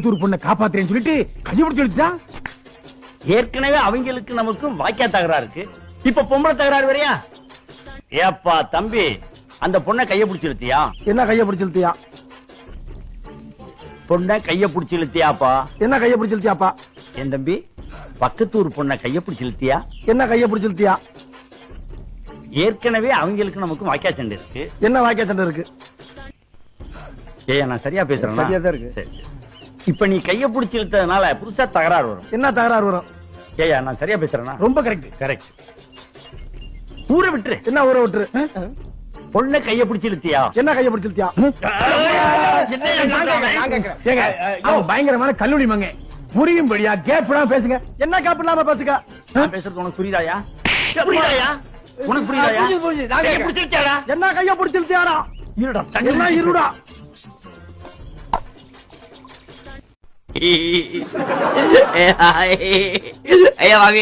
பொண்ணை காப்பாத்துறேன்னு சொல்லிட்டு கையை பிடிச்சு இழுத்துட்டான். ஏற்கனவே அவங்களுக்கு நமக்கும் வாய்க்கா தகராறு இருக்கு. இப்ப பொம்பளை தகராறு வரையா? ஏப்பா தம்பி, அந்த பொண்ணை கைய பிடிச்சு இழுத்தியா? என்ன கையை பிடிச்சு இழுத்தியா? பொண்ணை கைய பிடிச்சு இழுத்தியாப்பா? என்ன கையை பிடிச்சு இழுத்தியாப்பா? என் தம்பி, பக்கத்தூர் பொண்ணை கைய பிடிச்சு இழுத்தியா? என்ன கையை பிடிச்சு இழுத்தியா? ஏற்கனவே அவங்களுக்கு நமக்கும் வாய்க்கா சண்டை இருக்கு. என்ன வாய்க்கா சண்டை இருக்கு? ஏயா நான் சரியா பேசுறேன்? சரியா தான் இருக்கு. சரி. இப்ப நீ கைய பிடிச்சு இழுத்ததுனால புதுசா தகராறு வரும். என்ன தகராறு வரும்? ஏயா நான் சரியா பேசுறேன்னா? ரொம்ப கரெக்ட். கரெக்ட். ஊரை விட்டுரு. என்ன ஊரை விட்டுரு? பொண்ணை கைய பிடிச்சு இழுத்தியா? என்ன கையை பிடிச்சு இழுத்தியா? ஏங்க, அவன் பயங்கரமான கல்லூரி மங்க. புரியும்படியா கேப்டா பேசுங்க. என்ன கேப் இல்லாம பேசுங்க? நான் பேசுறது உனக்கு புரியுதாயா? புரியுதாயா? உனக்கு புரியுதாயா? புரியுது. கையை பிடிச்சு இழுத்தியாடா? என்ன கையை பிடிச்சு இழுத்தியாடா? இருடா, என்ன இருடா? ஐயா வாங்க